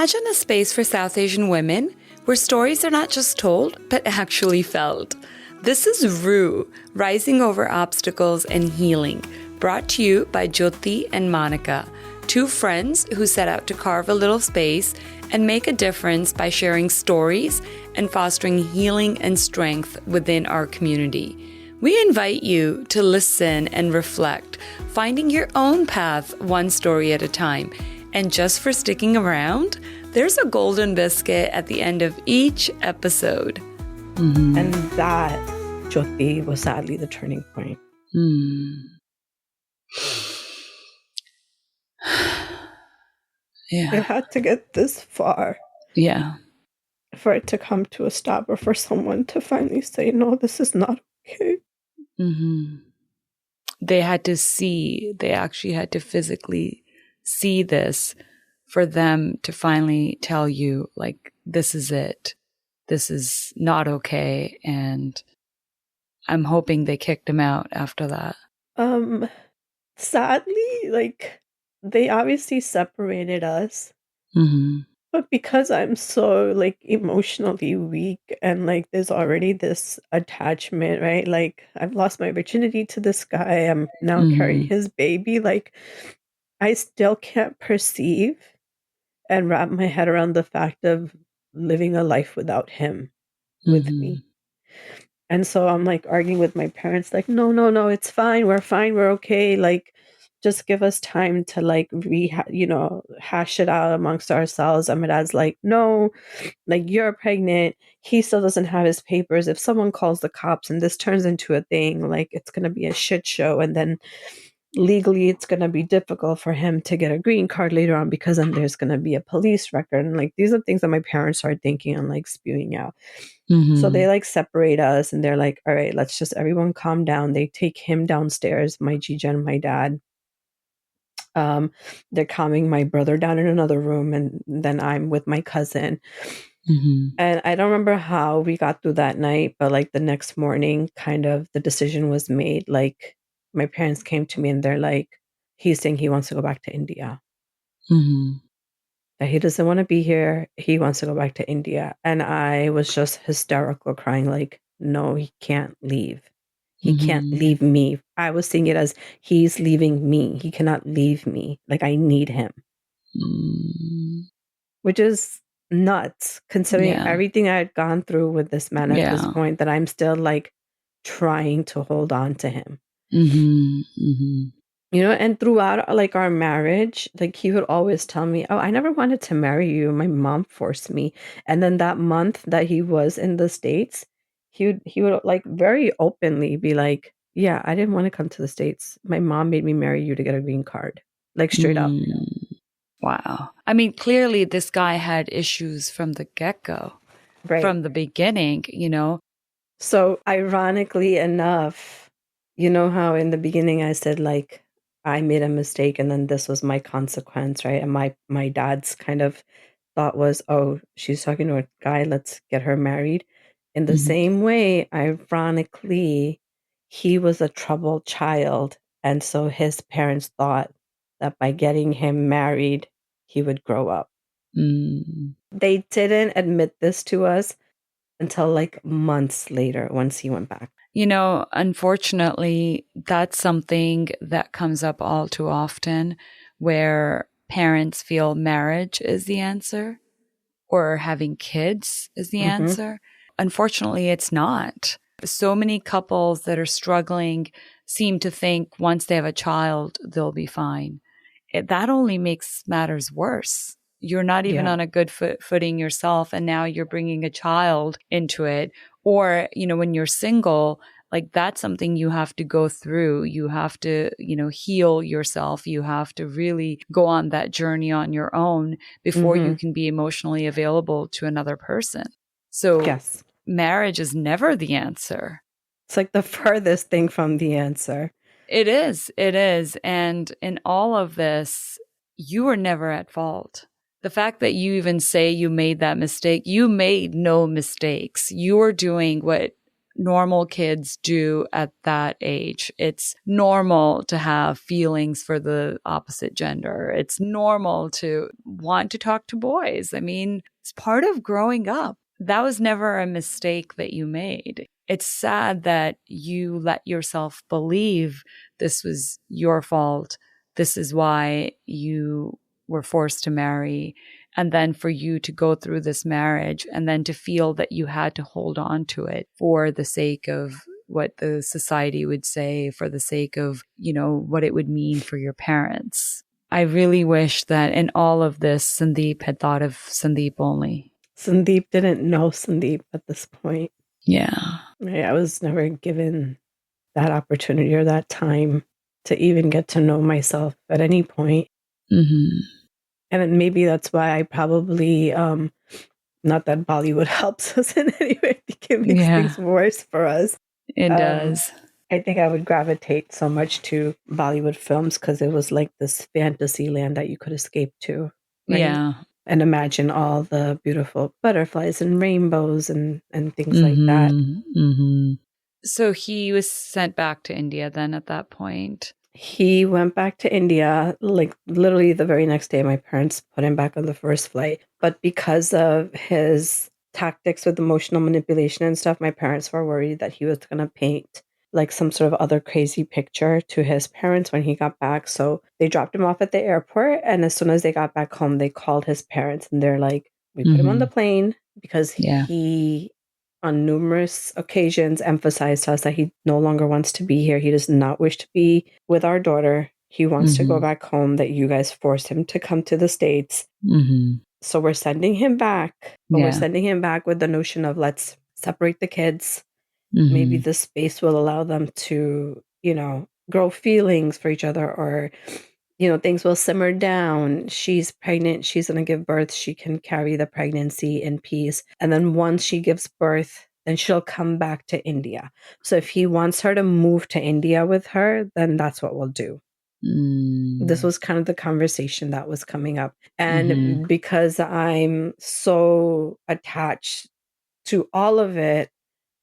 Imagine a space for South Asian women where stories are not just told, but actually felt. This is Rue, Rising Over Obstacles and Healing, brought to you by Jyoti and Monica, two friends who set out to carve a little space and make a difference by sharing stories and fostering healing and strength within our community. We invite you to listen and reflect, finding your own path one story at a time. And just for sticking around, there's a golden biscuit at the end of each episode. Mm-hmm. And that, Jyoti, was sadly the turning point. Yeah. It had to get this far. Yeah. For it to come to a stop, or for someone to finally say, no, this is not okay. Mm-hmm. They actually had to physically see this for them to finally tell you, like, this is it. This is not okay. And I'm hoping they kicked him out after that. Sadly, like, they obviously separated us. Mm-hmm. But because I'm so, like, emotionally weak and, like, there's already this attachment, right? Like, I've lost my virginity to this guy. I'm now carrying his baby. Like, I still can't perceive and wrap my head around the fact of living a life without him with me. And so I'm, like, arguing with my parents, like, no, it's fine. We're okay. Like, just give us time to, like, hash it out amongst ourselves. And my dad's like, no, like, you're pregnant. He still doesn't have his papers. If someone calls the cops and this turns into a thing, like, it's going to be a shit show. And then legally, it's going to be difficult for him to get a green card later on because then there's going to be a police record. And, like, these are things that my parents are thinking and, like, spewing out. So they, like, separate us and they're like, all right, let's just everyone calm down. They take him downstairs, my Gija and my dad. They're calming my brother down in another room, and then I'm with my cousin. And I don't remember how we got through that night, but, like, the next morning, kind of the decision was made. Like, my parents came to me and they're like, he's saying he wants to go back to India. That he doesn't want to be here. He wants to go back to India. And I was just hysterical, crying like, no, he can't leave. He can't leave me. I was seeing it as he's leaving me. He cannot leave me. Like, I need him. Which is nuts, considering everything I had gone through with this man at this point, that I'm still, like, trying to hold on to him. You know, and throughout, like, our marriage, like, he would always tell me, oh, I never wanted to marry you. My mom forced me. And then that month that he was in the States, he would like very openly be like, yeah, I didn't want to come to the States. My mom made me marry you to get a green card. Like, straight up. Wow. I mean, clearly this guy had issues from the get-go. Right. From the beginning, you know. So ironically enough, you know how in the beginning I said, like, I made a mistake and then this was my consequence, right? And my dad's kind of thought was, oh, she's talking to a guy, let's get her married. In the same way, ironically, he was a troubled child. And so his parents thought that by getting him married, he would grow up. They didn't admit this to us until, like, months later, once he went back. You know, unfortunately, that's something that comes up all too often, where parents feel marriage is the answer or having kids is the answer. Unfortunately, it's not. So many couples that are struggling seem to think once they have a child, they'll be fine. That only makes matters worse. You're not even on a good footing yourself, and now you're bringing a child into it. Or, you know, when you're single, like, that's something you have to go through. You have to, you know, heal yourself. You have to really go on that journey on your own before you can be emotionally available to another person. So marriage is never the answer. It's like the furthest thing from the answer. It is. It is. And in all of this, you were never at fault. The fact that you even say you made that mistake, you made no mistakes. You were doing what normal kids do at that age. It's normal to have feelings for the opposite gender. It's normal to want to talk to boys. I mean, it's part of growing up. That was never a mistake that you made. It's sad that you let yourself believe this was your fault. This is why you were forced to marry. And then for you to go through this marriage and then to feel that you had to hold on to it for the sake of what the society would say, for the sake of, what it would mean for your parents. I really wish that in all of this, Sandeep had thought of Sandeep only. Sandeep didn't know Sandeep at this point. Yeah. I was never given that opportunity or that time to even get to know myself at any point. Mm-hmm. And maybe that's why I probably, not that Bollywood helps us in any way, I think it makes things worse for us. It does. I think I would gravitate so much to Bollywood films because it was like this fantasy land that you could escape to. Right? Yeah. And imagine all the beautiful butterflies and rainbows and things like that. Mm-hmm. So he was sent back to India then at that point? He went back to India, like literally the very next day. My parents put him back on the first flight. But because of his tactics with emotional manipulation and stuff, my parents were worried that he was going to paint like some sort of other crazy picture to his parents when he got back. So they dropped him off at the airport. And as soon as they got back home, they called his parents and they're like, we put him on the plane because he on numerous occasions emphasized to us that he no longer wants to be here. He does not wish to be with our daughter. He wants to go back home, that you guys forced him to come to the States. So we're sending him back, but we're sending him back with the notion of let's separate the kids. Maybe the space will allow them to, grow feelings for each other, or things will simmer down. She's pregnant. She's going to give birth. She can carry the pregnancy in peace. And then once she gives birth, then she'll come back to India. So if he wants her to move to India with her, then that's what we'll do. This was kind of the conversation that was coming up. And because I'm so attached to all of it,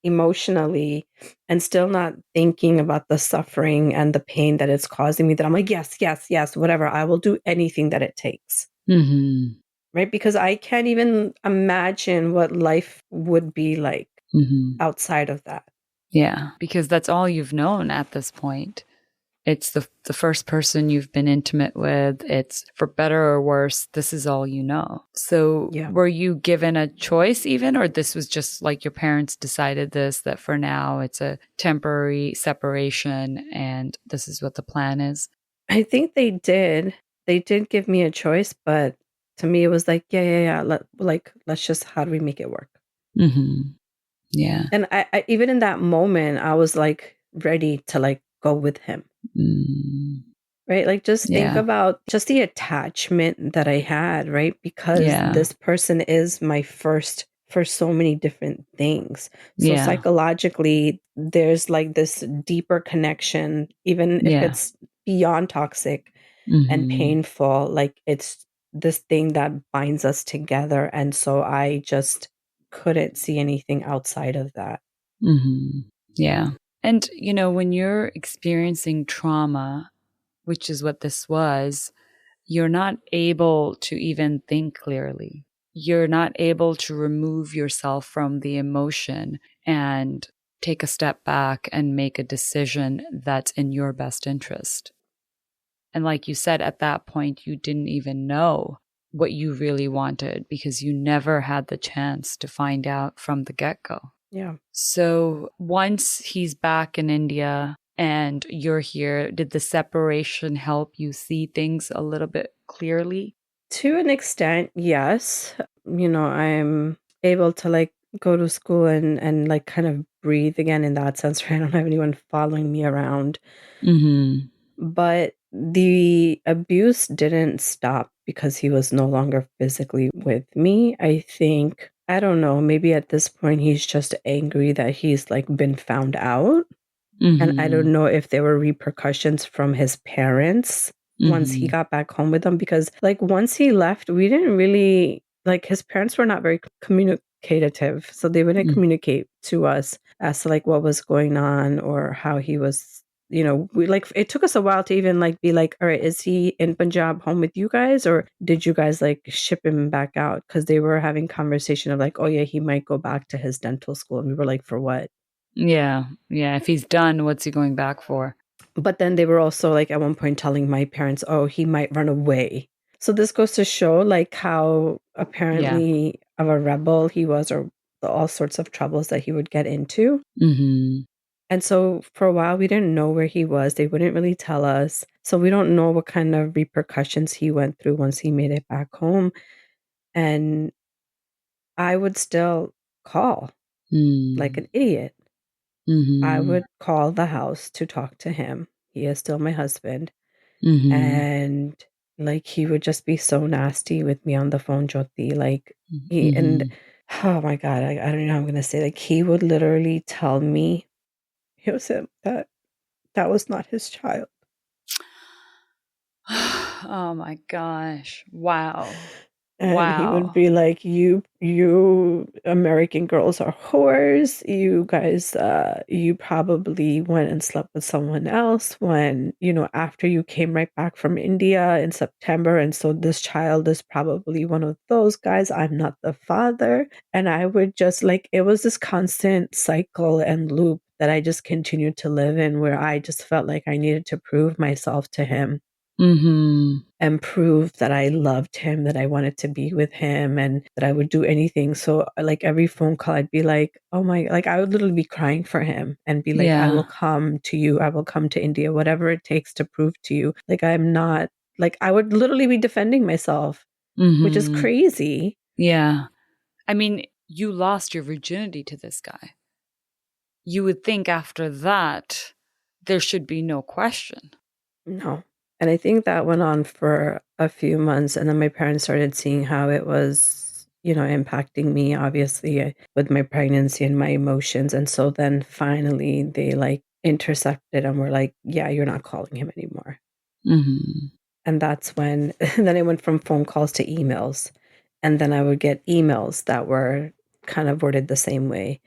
emotionally, and still not thinking about the suffering and the pain that it's causing me, that I'm like, yes, whatever. I will do anything that it takes. Right? Because I can't even imagine what life would be like outside of that. Yeah, because that's all you've known at this point. It's the first person you've been intimate with. It's for better or worse, this is all you know. So were you given a choice even, or this was just like your parents decided this, that for now it's a temporary separation and this is what the plan is? I think they did. They did give me a choice, but to me it was like, let's just, how do we make it work? Yeah. And I even in that moment, I was like ready to like go with him. Right? Like just think about just the attachment that I had, right? Because this person is my first for so many different things. So psychologically, there's like this deeper connection, even if it's beyond toxic and painful, like it's this thing that binds us together. And so I just couldn't see anything outside of that. Yeah. And, when you're experiencing trauma, which is what this was, you're not able to even think clearly. You're not able to remove yourself from the emotion and take a step back and make a decision that's in your best interest. And like you said, at that point, you didn't even know what you really wanted because you never had the chance to find out from the get-go. Yeah. So once he's back in India and you're here, did the separation help you see things a little bit clearly? To an extent, yes. I'm able to like go to school and like kind of breathe again in that sense, right? I don't have anyone following me around. But the abuse didn't stop because he was no longer physically with me. I think, I don't know, maybe at this point he's just angry that he's like been found out. And I don't know if there were repercussions from his parents once he got back home with them, because like once he left, we didn't really, like his parents were not very communicative. So they wouldn't communicate to us as to like what was going on or how he was, you know, we like, it took us a while to even like be like, all right, is he in Punjab home with you guys, or did you guys like ship him back out? Because they were having conversation of like, oh yeah, he might go back to his dental school. And we were like, for what? Yeah. Yeah. If he's done, what's he going back for? But then they were also like at one point telling my parents, oh, he might run away. So this goes to show like how apparently of a rebel he was, or all sorts of troubles that he would get into. Mm-hmm. And so for a while, we didn't know where he was. They wouldn't really tell us. So we don't know what kind of repercussions he went through once he made it back home. And I would still call like an idiot. I would call the house to talk to him. He is still my husband. And like he would just be so nasty with me on the phone, Jyoti. Like and oh my God, I don't know how I'm gonna say, like he would literally tell me he was that was not his child. Oh my gosh. Wow. And he would be like, you American girls are whores. You guys, you probably went and slept with someone else when, you know, after you came right back from India in September. And so this child is probably one of those guys. I'm not the father. And I would just like, it was this constant cycle and loop that I just continued to live in, where I just felt like I needed to prove myself to him. And prove that I loved him, that I wanted to be with him, and that I would do anything. So like every phone call, I'd be like, oh my, like I would literally be crying for him and be like, I will come to you. I will come to India, whatever it takes to prove to you. Like I'm not, like I would literally be defending myself, which is crazy. Yeah. I mean, you lost your virginity to this guy. You would think after that, there should be no question. No. And I think that went on for a few months. And then my parents started seeing how it was, you know, impacting me, obviously, with my pregnancy and my emotions. And so then finally they like intercepted and were like, yeah, you're not calling him anymore. And that's when, then it went from phone calls to emails. And then I would get emails that were kind of worded the same way.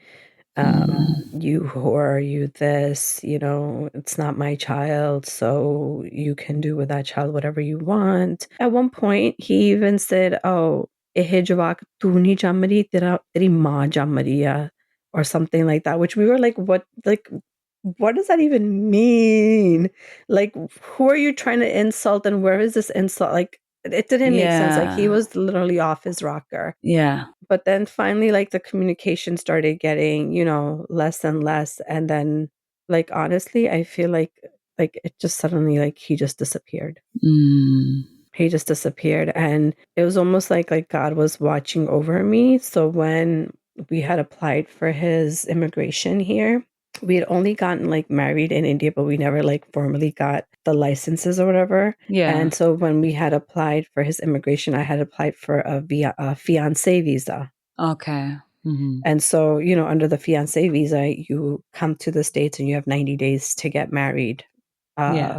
You whore, you this, you know, it's not my child, so you can do with that child whatever you want. At one point, he even said, oh, eh jawak tu nahi jam rahi, teri maa jam rahi hai, or something like that, which we were like, what does that even mean? Like, who are you trying to insult, and where is this insult? Like, it didn't make sense. Like, he was literally off his rocker. Yeah. But then finally, like, the communication started getting, you know, less and less. And then, like, honestly, I feel like it just suddenly, like, he just disappeared. He just disappeared. And it was almost like God was watching over me. So when we had applied for his immigration here, we had only gotten like married in India, but we never like formally got the licenses or whatever. Yeah. And so when we had applied for his immigration, I had applied for a fiance visa. Okay. And so, you know, under the fiance visa, you come to the States and you have 90 days to get married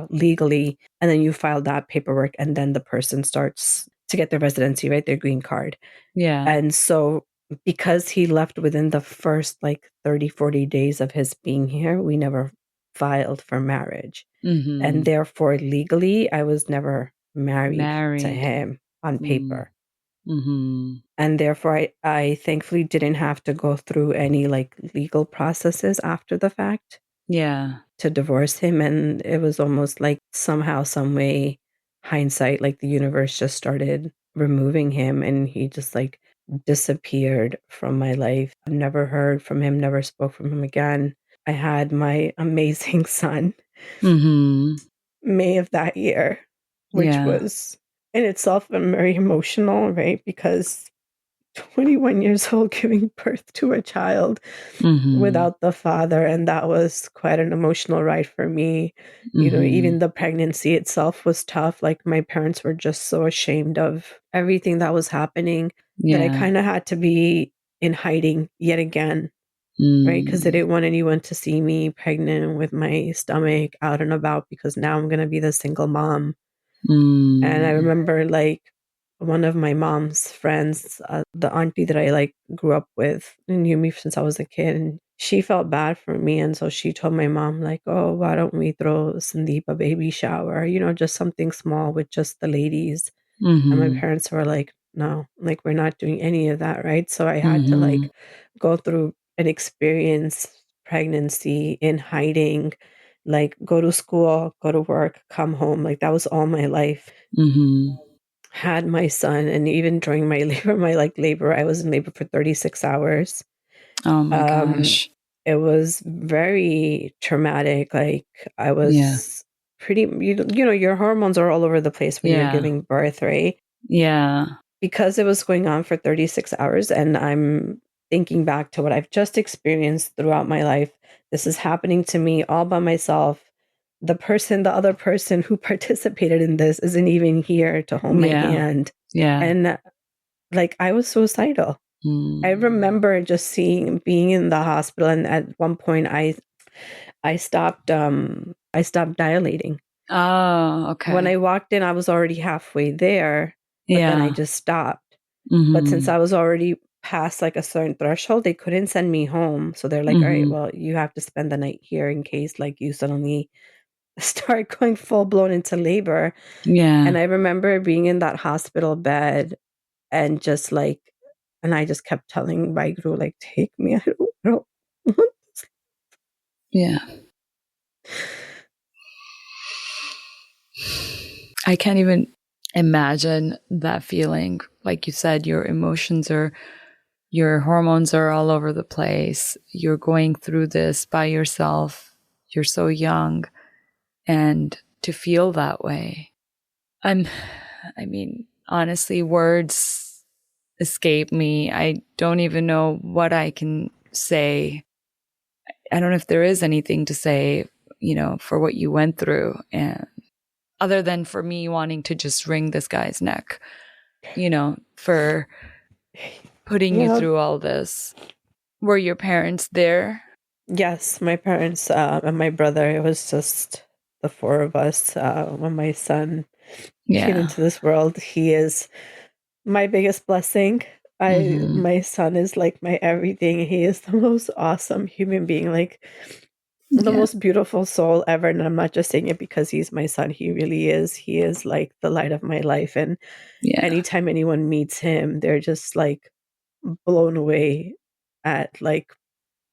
legally. And then you file that paperwork, and then the person starts to get their residency, right? Their green card. Yeah. And so because he left within the first like 30, 40 days of his being here, we never filed for marriage. And therefore, legally, I was never married to him on paper. And therefore, I thankfully didn't have to go through any like legal processes after the fact. Yeah. To divorce him. And it was almost like somehow, some way, hindsight, like the universe just started removing him, and he just like disappeared from my life. I never heard from him, never spoke from him again. I had my amazing son May of that year, which was in itself very emotional, right? Because 21 years old giving birth to a child without the father, and that was quite an emotional ride for me. You know, even the pregnancy itself was tough. Like my parents were just so ashamed of everything that was happening that I kind of had to be in hiding yet again, right? Because they didn't want anyone to see me pregnant with my stomach out and about, because now I'm going to be the single mom. And I remember like one of my mom's friends, the auntie that I like grew up with, and knew me since I was a kid, and she felt bad for me, and so she told my mom like, "Oh, why don't we throw Sandeep a baby shower? Just something small with just the ladies." And my parents were like, "No, like we're not doing any of that, right?" So I had to like go through an experience pregnancy in hiding, like go to school, go to work, come home. Like that was all my life. Had my son, and even during my labor, I was in labor for 36 hours. Oh my gosh. It was very traumatic. Like I was pretty, your hormones are all over the place when you're Yeah. giving birth, right? Yeah. Because it was going on for 36 hours, and I'm thinking back to what I've just experienced throughout my life. This is happening to me all by myself. The other person who participated in this isn't even here to hold my hand. Yeah. And like I was suicidal. I remember just being in the hospital, and at one point I stopped dilating. Oh, okay. When I walked in, I was already halfway there, but then I just stopped. But since I was already past like a certain threshold, they couldn't send me home. So they're like, all right, well, you have to spend the night here in case like you suddenly start going full blown into labor. Yeah. And I remember being in that hospital bed and just like, and I just kept telling Waiguru, like, take me. I don't Yeah. I can't even imagine that feeling. Like you said, your hormones are all over the place. You're going through this by yourself. You're so young. And to feel that way, I mean, honestly, words escape me. I don't even know what I can say. I don't know if there is anything to say, for what you went through, and other than for me wanting to just wring this guy's neck, for putting you through all this. Were your parents there? Yes, my parents and my brother. It was just the four of us when my son came into this world. He is my biggest blessing. My son is like my everything. He is the most awesome human being, like the most beautiful soul ever. And I'm not just saying it because he's my son. He really is. He is like the light of my life. And anytime anyone meets him, they're just like blown away at like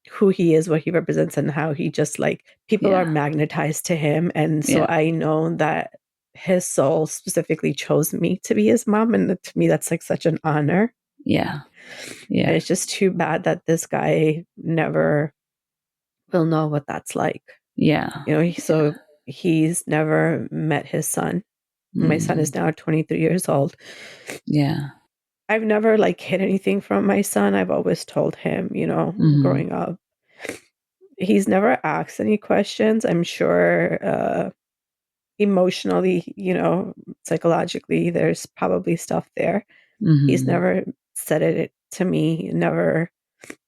who he is, what he represents, and how he just like people are magnetized to him. And so I know that his soul specifically chose me to be his mom, and to me that's like such an honor. And it's just too bad that this guy never will know what that's like. So he's never met his son. My son is now 23 years old. I've never like hid anything from my son. I've always told him, growing up. He's never asked any questions. I'm sure emotionally, psychologically, there's probably stuff there. He's never said it to me, never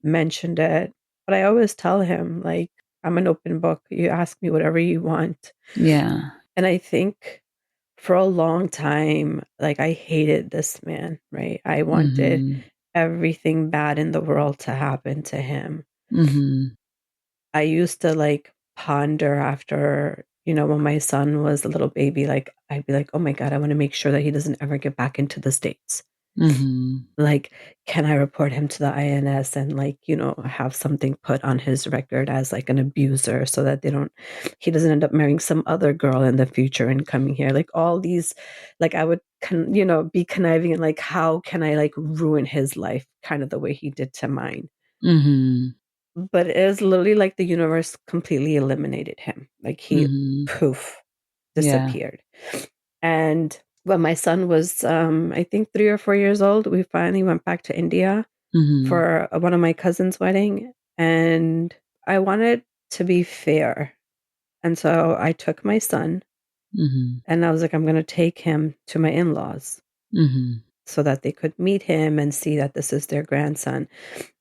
mentioned it. But I always tell him, like, I'm an open book. You ask me whatever you want. And I think for a long time, like, I hated this man, right? I wanted everything bad in the world to happen to him. I used to like ponder after, when my son was a little baby, like I'd be like, oh my God, I want to make sure that he doesn't ever get back into the States. Like, can I report him to the INS and like, have something put on his record as like an abuser so that he doesn't end up marrying some other girl in the future and coming here. Like all these, like I would, be conniving and like, how can I like ruin his life kind of the way he did to mine? But it is literally like the universe completely eliminated him. Like he poof, disappeared. And when my son was, I think 3 or 4 years old, we finally went back to India for one of my cousin's wedding. And I wanted to be fair. And so I took my son and I was like, I'm going to take him to my in-laws so that they could meet him and see that this is their grandson.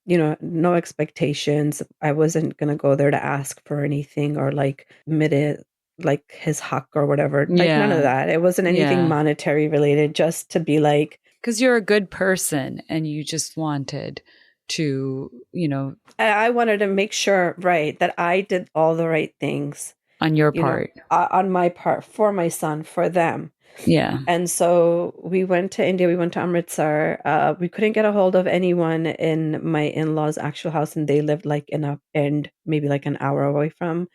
No expectations. I wasn't going to go there to ask for anything or like admit it, like his haq or whatever. Like none of that. It wasn't anything monetary related, just to be like, Because you're a good person and you just wanted to, I wanted to make sure, right, that I did all the right things, on your part. on my part, for my son, for them. Yeah. And so we went to India, we went to Amritsar. We couldn't get a hold of anyone in my in-laws' actual house, and they lived like in a end, maybe like an hour away from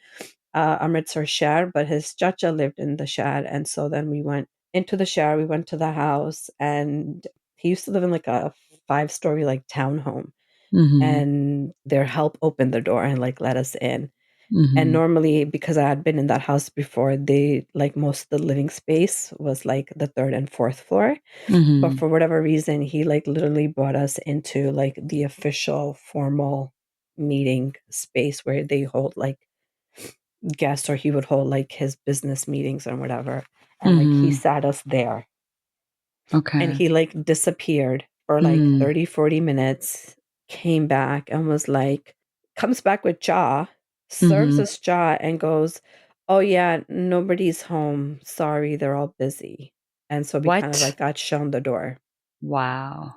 Amritsar Shahar, but his chacha lived in the Shahar. And so then we went into the Shahar, we went to the house, and he used to live in like a 5-story like townhome. Mm-hmm. And their help opened the door and like let us in. And Mm-hmm. normally, because I had been in that house before, they like most of the living space was like the 3rd and 4th floor. But Mm-hmm. for whatever reason, he like literally brought us into like the official formal meeting space where they hold like guests, or he would hold like his business meetings or whatever. And like he Mm-hmm. sat us there, and Okay. he like disappeared for like Mm. 30, 40 minutes, came back and was like, comes back with jaw, serves Mm-hmm. us jaw, and goes, "Oh yeah, nobody's home. Sorry, they're all busy." And so we kind of What? like got shown the door. Wow.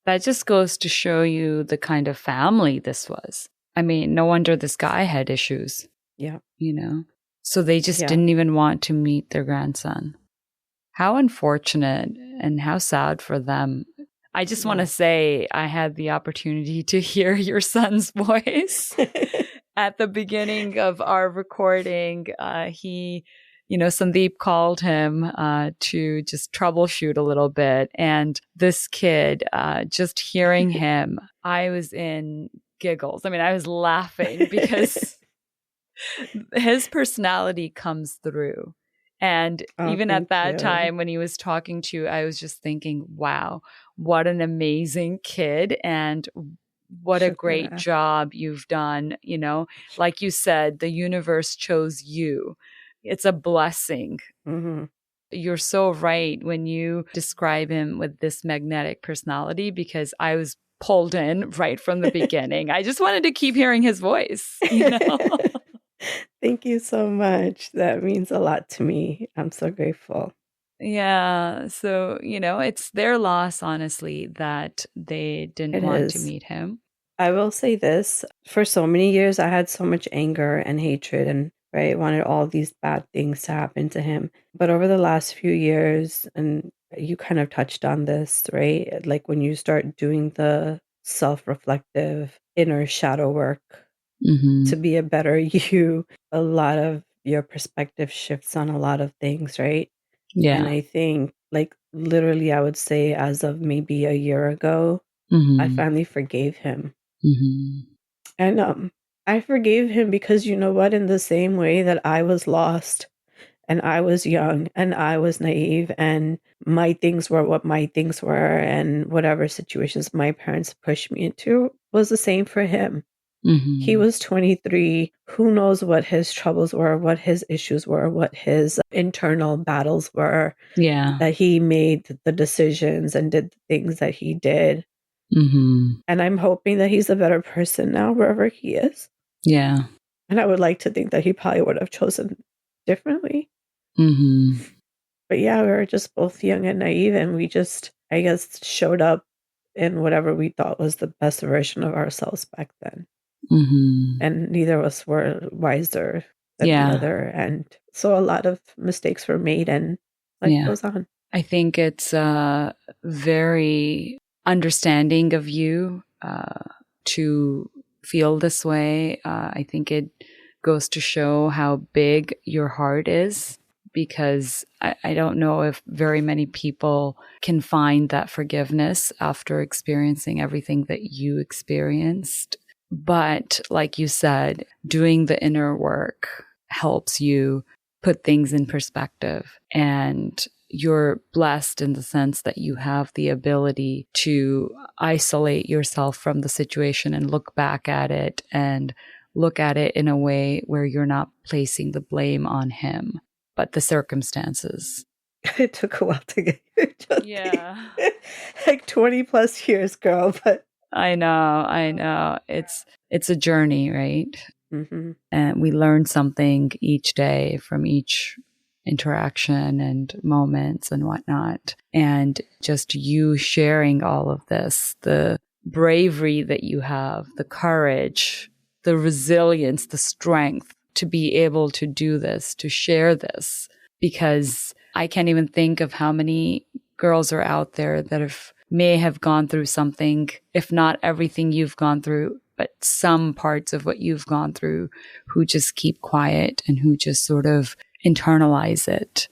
That just goes to show you the kind of family this was. I mean, no wonder this guy had issues, Yeah. So they just Yeah. didn't even want to meet their grandson. How unfortunate and how sad for them. I just want to Yeah. say I had the opportunity to hear your son's voice at the beginning of our recording. Sandeep called him to just troubleshoot a little bit. And this kid, just hearing him, I was in giggles. I mean, I was laughing because his personality comes through. And Oh, even at thank that you. time when he was talking to you, I was just thinking, wow, what an amazing kid. And what a great Shukara. job you've done. Like you said, the universe chose you. It's a blessing. Hmm. You're so right when you describe him with this magnetic personality, because I was pulled in right from the beginning. I just wanted to keep hearing his voice. Thank you so much. That means a lot to me. I'm so grateful. Yeah. So, it's their loss, honestly, that they didn't It want to is. meet him. I will say this, for so many years, I had so much anger and hatred, and right, wanted all these bad things to happen to him. But over the last few years, and you kind of touched on this, right? Like when you start doing the self-reflective inner shadow work Mm-hmm. to be a better you, a lot of your perspective shifts on a lot of things, right? And Yeah. I think, like, literally, I would say as of maybe a year ago, I Mm-hmm. finally forgave him. Mm-hmm. And I forgave him because, you know what, in the same way that I was lost and I was young and I was naive, and my things were what my things were, and whatever situations my parents pushed me into was the same for him. He Mm-hmm. was 23. Who knows what his troubles were, what his issues were, what his internal battles were, Yeah. that he made the decisions and did the things that he did. Mm-hmm. And I'm hoping that he's a better person now, wherever he is. Yeah. And I would like to think that he probably would have chosen differently. Mm-hmm. But yeah, we were just both young and naive, and we just, I guess, showed up in whatever we thought was the best version of ourselves back then. Mm-hmm. And neither of us were wiser than the Yeah. other. And so a lot of mistakes were made, and life Yeah. goes on. I think it's very understanding of you to feel this way. I think it goes to show how big your heart is, because I don't know if very many people can find that forgiveness after experiencing everything that you experienced. But like you said, doing the inner work helps you put things in perspective, and you're blessed in the sense that you have the ability to isolate yourself from the situation and look back at it and look at it in a way where you're not placing the blame on him, but the circumstances. It took a while to get here, Josie. Yeah. Like 20 plus years, girl. But I know. It's a journey, right? mhm. And we learn something each day from each interaction and moments and whatnot. And just you sharing all of this, the bravery that you have, the courage, the resilience, the strength to be able to do this, to share this, because I can't even think of how many girls are out there that may have gone through something, if not everything you've gone through, but some parts of what you've gone through, who just keep quiet and who just sort of internalize it.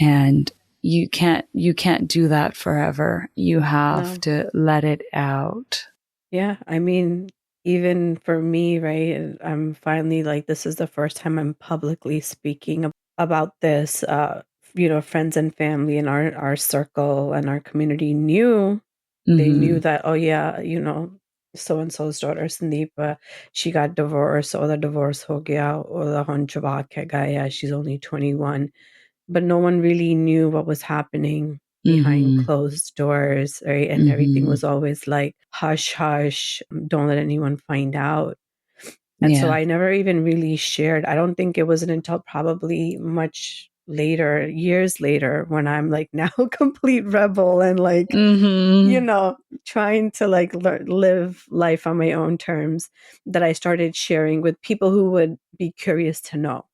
And you can't do that forever. You have to let it out. Yeah. I mean, even for me, right, I'm finally like, this is the first time I'm publicly speaking about this. Friends and family in our circle and our community knew. They knew that, oh yeah, so and so's daughter Sandeep, she got divorced, or the divorce ho gaya, or the hon jawab hai gaya, she's only 21. But no one really knew what was happening behind closed doors, right? And everything was always like, hush, hush, don't let anyone find out. And so I never even really shared. I don't think it wasn't until probably much later, years later, when I'm like now a complete rebel and like, trying to like live life on my own terms, that I started sharing with people who would be curious to know.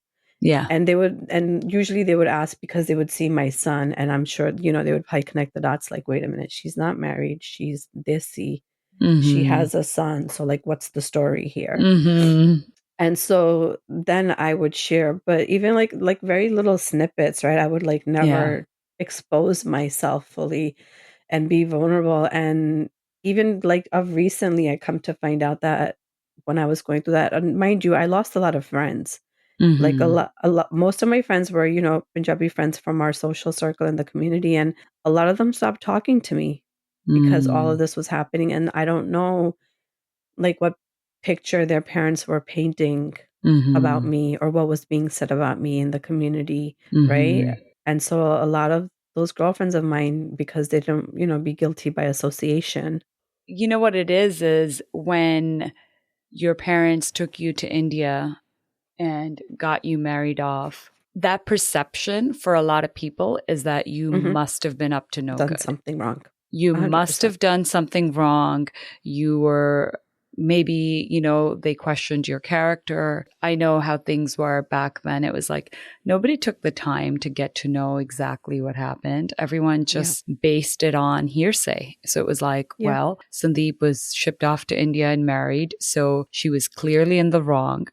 Yeah. And usually they would ask because they would see my son, and I'm sure, they would probably connect the dots like, wait a minute, she's not married. She's desi. She has a son. So like, what's the story here? And so then I would share, but even like very little snippets, right? I would like never expose myself fully and be vulnerable. And even like of recently, I come to find out that when I was going through that, and mind you, I lost a lot of friends. Like a lot, most of my friends were, Punjabi friends from our social circle in the community. And a lot of them stopped talking to me because all of this was happening. And I don't know like what picture their parents were painting about me, or what was being said about me in the community. Right. And so a lot of those girlfriends of mine, because they don't, be guilty by association. You know what it is when your parents took you to India and got you married off, that perception for a lot of people is that you must have been up to no good. Done something wrong. You 100%. Must have done something wrong. You were maybe, they questioned your character. I know how things were back then. It was like nobody took the time to get to know exactly what happened. Everyone just based it on hearsay. So it was like, well, Sandeep was shipped off to India and married, so she was clearly in the wrong.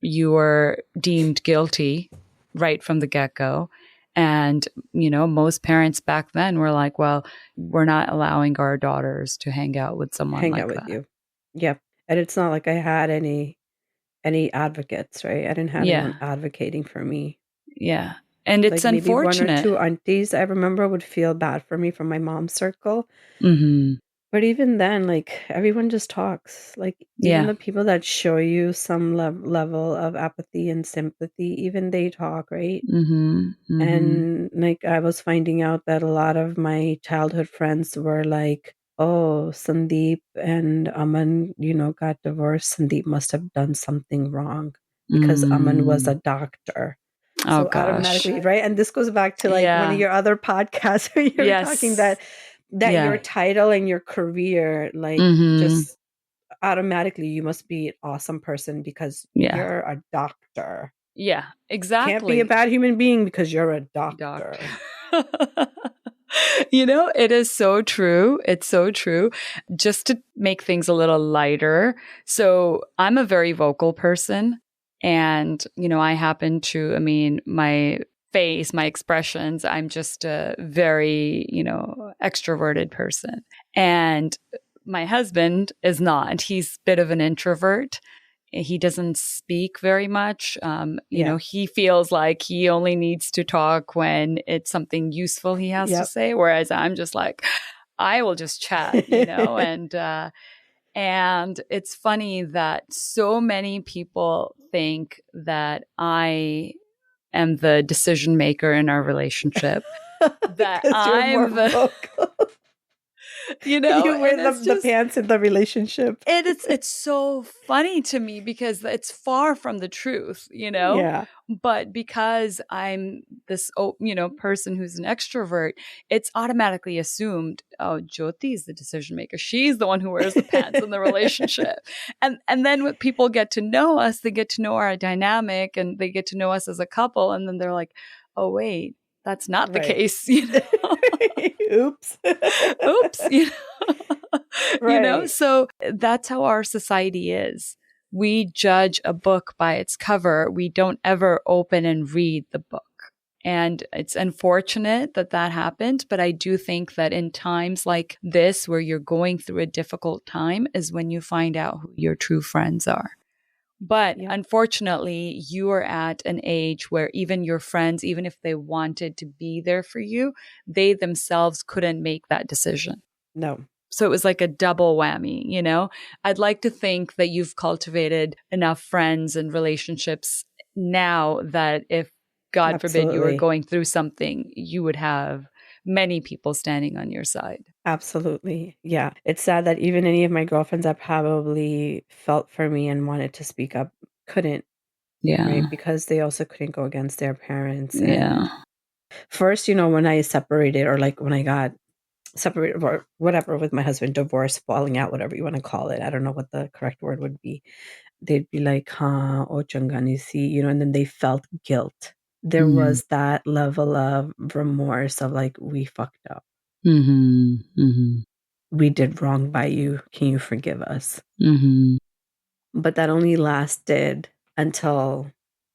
You were deemed guilty right from the get-go. And, most parents back then were like, well, we're not allowing our daughters to hang out with someone hang like out with that. you. Yep. And it's not like I had any advocates, right? I didn't have anyone advocating for me. Yeah. And it's like maybe unfortunate. One or two aunties I remember would feel bad for me from my mom's circle. Mm-hmm. But even then, like, everyone just talks. Like, even the people that show you some level of apathy and sympathy, even they talk, right? And like, I was finding out that a lot of my childhood friends were like, oh, Sandeep and Aman, got divorced. Sandeep must have done something wrong because Aman was a doctor. So automatically, right? And this goes back to like one of your other podcasts where you were talking that your title and your career, like just automatically you must be an awesome person because you're a doctor. Yeah, exactly. Can't be a bad human being because you're a doctor. It is so true. It's so true. Just to make things a little lighter. So I'm a very vocal person. And, I happen to, my face, my expressions, I'm just a very, extroverted person. And my husband is not. He's a bit of an introvert. He doesn't speak very much. He feels like he only needs to talk when it's something useful he has to say. Whereas I'm just like, I will just chat, and it's funny that so many people think that I am the decision maker in our relationship. That I'm vocal. You wear And it's the just, pants in the relationship. it's so funny to me because it's far from the truth, Yeah. but because I'm this person who's an extrovert, it's automatically assumed, oh, Jyoti is the decision maker, she's the one who wears the pants in the relationship. And then when people get to know us, they get to know our dynamic and they get to know us as a couple, and then they're like, oh wait, that's not the Right. case. Oops. Oops. Right. So that's how our society is. We judge a book by its cover. We don't ever open and read the book. And it's unfortunate that that happened. But I do think that in times like this, where you're going through a difficult time, is when you find out who your true friends are. But Yep. unfortunately, you are at an age where even your friends, even if they wanted to be there for you, they themselves couldn't make that decision. No. So it was like a double whammy. I'd like to think that you've cultivated enough friends and relationships now that if, God forbid, you were Absolutely. going through something, you would have many people standing on your side. Absolutely. Yeah. It's sad that even any of my girlfriends that probably felt for me and wanted to speak up couldn't, right? Yeah. Because they also couldn't go against their parents. Yeah. And first, when I separated, or like when I got separated or whatever with my husband, divorce, falling out, whatever you want to call it. I don't know what the correct word would be. They'd be like, huh, oh changanisi, and then they felt guilt. There Mm-hmm. was that level of remorse of like, we fucked up. Mm-hmm. Mm-hmm. We did wrong by you. Can you forgive us? Mm-hmm. But that only lasted until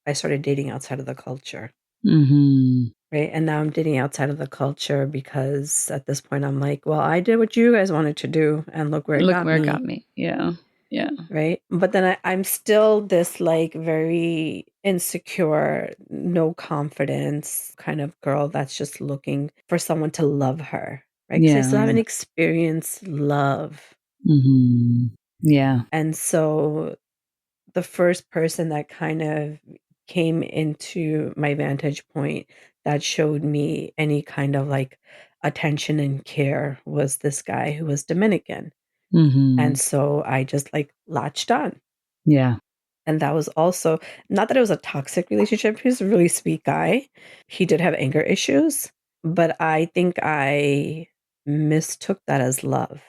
I started dating outside of the culture. Mm-hmm. Right. And now I'm dating outside of the culture because at this point I'm like, well, I did what you guys wanted to do and look where it Look got where it me. got me. Yeah. Yeah. Right. But then I'm still this like very insecure, no confidence kind of girl that's just looking for someone to love her. Right. Because I still Yeah. haven't experienced love. Mm-hmm. Yeah. And so the first person that kind of came into my vantage point that showed me any kind of like attention and care was this guy who was Dominican. Mm-hmm. And so I just like latched on. Yeah. And that was also not that it was a toxic relationship. He was a really sweet guy. He did have anger issues, but I think I mistook that as love.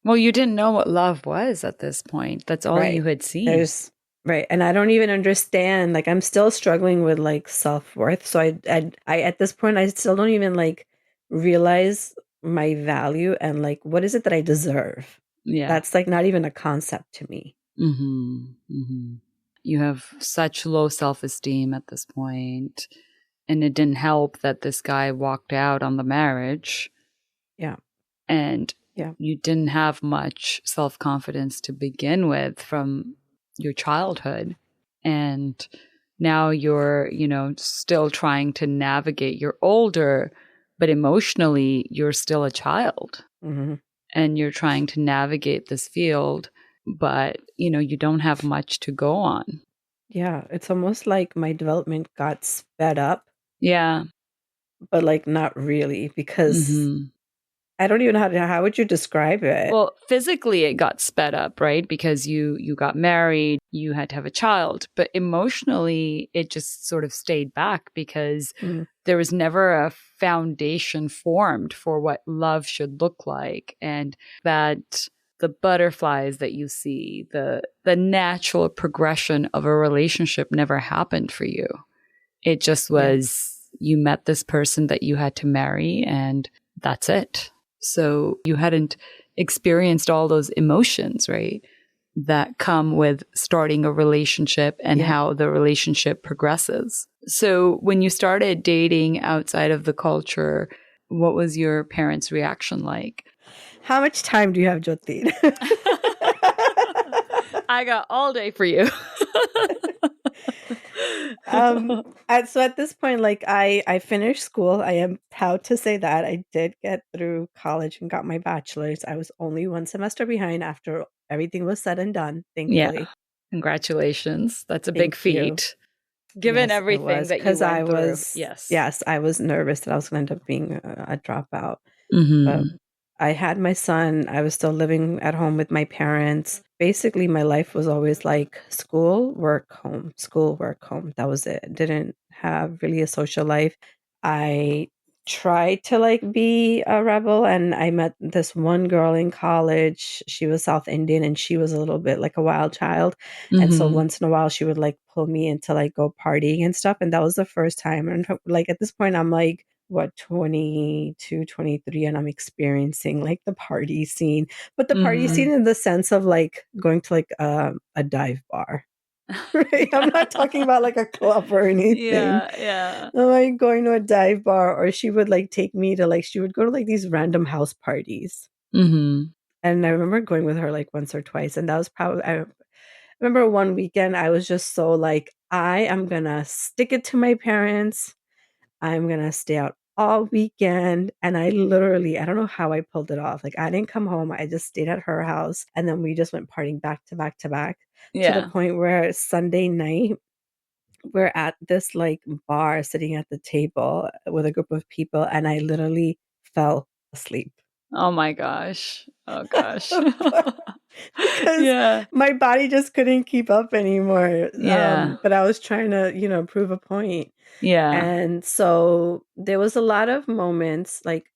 Well, you didn't know what love was at this point. That's all you Right. had seen. There's right. And I don't even understand. Like I'm still struggling with like self-worth. So I at this point I still don't even like realize my value and like what is it that I deserve? Yeah. That's like not even a concept to me. Mm-hmm. Mm-hmm. You have such low self-esteem at this point, and it didn't help that this guy walked out on the marriage. Yeah. And Yeah. you didn't have much self-confidence to begin with from your childhood. And now you're, still trying to navigate. You're older, but emotionally, you're still a child. Mm-hmm. And you're trying to navigate this field, but, you don't have much to go on. Yeah. It's almost like my development got sped up, Yeah. but like not really because Mm-hmm. I don't even know how would you describe it? Well, physically it got sped up, right? Because you got married, you had to have a child, but emotionally it just sort of stayed back because Mm, there was never a foundation formed for what love should look like, and that the butterflies that you see, the natural progression of a relationship never happened for you. It just yeah. was, you met this person that you had to marry and that's it. So you hadn't experienced all those emotions, right? That come with starting a relationship and Yeah. how the relationship progresses. So when you started dating outside of the culture, what was your parents' reaction like? How much time do you have, Jyotin? I got all day for you. So at this point, like I finished school. I am proud to say that I did get through college and got my bachelor's. I was only one semester behind after everything was said and done, Yeah. thankfully. Congratulations. That's a big Thank you. feat. Given Yes, it everything was that you because I went through. was Yes. yes, I was nervous that I was going to end up being a dropout. But Mm-hmm. I had my son. I was still living at home with my parents. Basically, my life was always like school, work, home, school, work, home. That was it. Didn't have really a social life. I tried to like be a rebel, and I met this one girl in college. She was South Indian and she was a little bit like a wild child. And so once in a while she would like pull me into like go partying and stuff. And that was the first time. And like at this point, I'm like, what, 22, 23, and I'm experiencing like the party scene, but the party scene in the sense of like going to like a dive bar. Right? I'm not talking about like a club or anything. Yeah. I'm like going to a dive bar, or she would like take me to like, she would go to like these random house parties. And I remember going with her like once or twice. And that was probably, I remember one weekend I was just so like, I am gonna stick it to my parents. I'm gonna stay out all weekend. And I literally, I don't know how I pulled it off. Like I didn't come home. I just stayed at her house. And then we just went partying back to back to back, to the point where Sunday night we're at this like bar sitting at the table with a group of people, and I literally fell asleep. Oh my gosh. Oh gosh. Because my body just couldn't keep up anymore. Yeah. But I was trying to, you know, prove a point. Yeah. And so there was a lot of moments like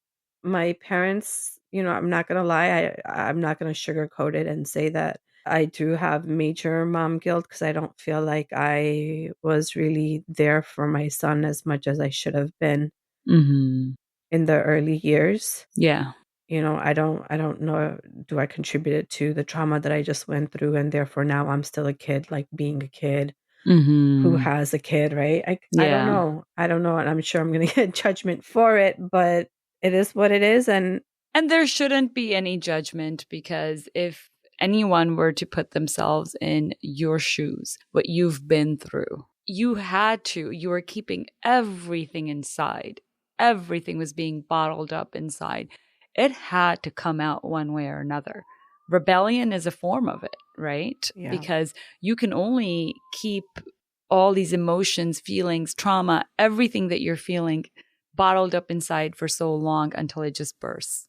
my parents, you know, I'm not going to lie. I'm not going to sugarcoat it and say that I do have major mom guilt, because I don't feel like I was really there for my son as much as I should have been in the early years. Yeah. You know, I don't know, do I contributed to the trauma that I just went through, and therefore now I'm still a kid, like being a kid who has a kid, right? I don't know. I don't know, and I'm sure I'm going to get judgment for it, but it is what it is. And there shouldn't be any judgment, because if anyone were to put themselves in your shoes, what you've been through, you were keeping everything inside. Everything was being bottled up inside. It had to come out one way or another. Rebellion is a form of it, right? Yeah. Because you can only keep all these emotions, feelings, trauma, everything that you're feeling bottled up inside for so long until it just bursts.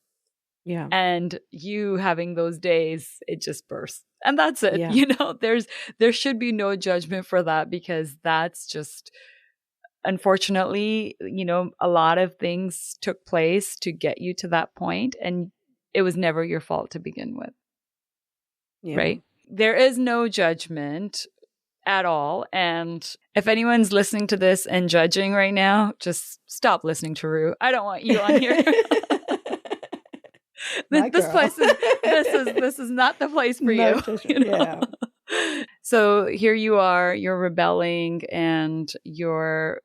Yeah. And you having those days, it just bursts. And that's it. Yeah. You know, there should be no judgment for that, because that's just, unfortunately, you know, a lot of things took place to get you to that point, and it was never your fault to begin with. Yeah. Right? There is no judgment at all. And if anyone's listening to this and judging right now, just stop listening to Rue. I don't want you on here. This is not the place for you. You know? Yeah. So here you are, you're rebelling and you're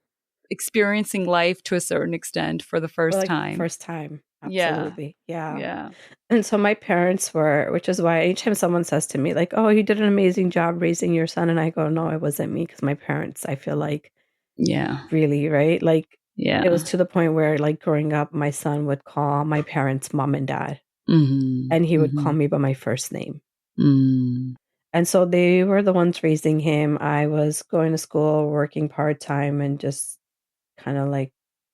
experiencing life to a certain extent for the first time. First time. Absolutely. Yeah. And so my parents were, which is why anytime someone says to me like, oh, you did an amazing job raising your son, and I go, no, it wasn't me, because my parents, I feel like, really, right? Like, it was to the point where like growing up, my son would call my parents mom and dad, and he would call me by my first name. And so they were the ones raising him. I was going to school, working part-time, and just kind of like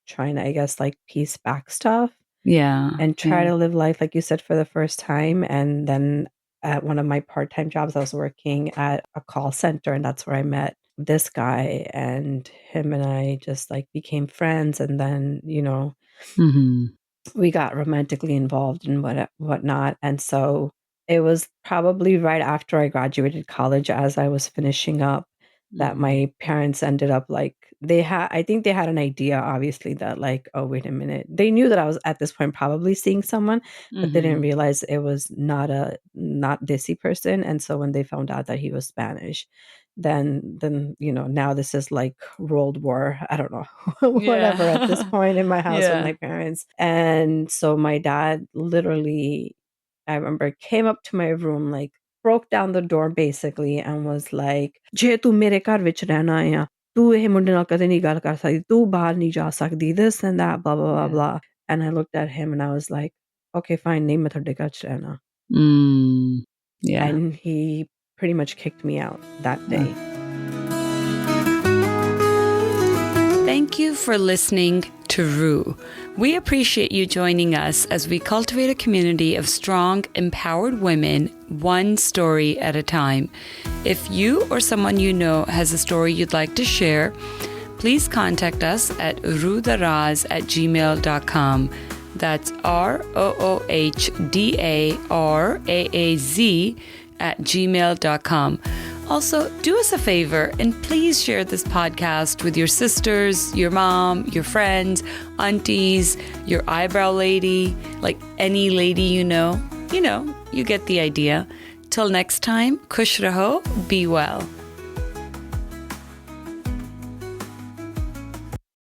trying to, I guess, like piece back stuff. And try to live life, like you said, for the first time. And then at one of my part-time jobs, I was working at a call center, and that's where I met this guy, and him and I just like became friends. And then, you know, we got romantically involved and whatnot. And so it was probably right after I graduated college, as I was finishing up, that my parents ended up like, I think they had an idea, obviously, that like, oh, wait a minute. They knew that I was at this point probably seeing someone, but they didn't realize it was not Desi person. And so when they found out that he was Spanish, then, you know, now this is like World War, I don't know, whatever at this point in my house with my parents. And so my dad literally, I remember, came up to my room, like broke down the door basically, and was like, "Je tu mere ghar vich rehna hai, tu eh munde naal kade nahi gal kar sakdi, tu bahar nahi ja sakdi, this and that, blah blah blah blah." And I looked at him and I was like, "Okay, fine, nahi main thode ghar ch rehna." And he pretty much kicked me out that day. Thank you for listening to Rue. We appreciate you joining us as we cultivate a community of strong, empowered women, one story at a time. If you or someone you know has a story you'd like to share, please contact us at roohdaraz@gmail.com. That's ROOHDARAAZ@gmail.com. Also, do us a favor and please share this podcast with your sisters, your mom, your friends, aunties, your eyebrow lady, like any lady you know. You get the idea. Till next time, Kush raho, be well.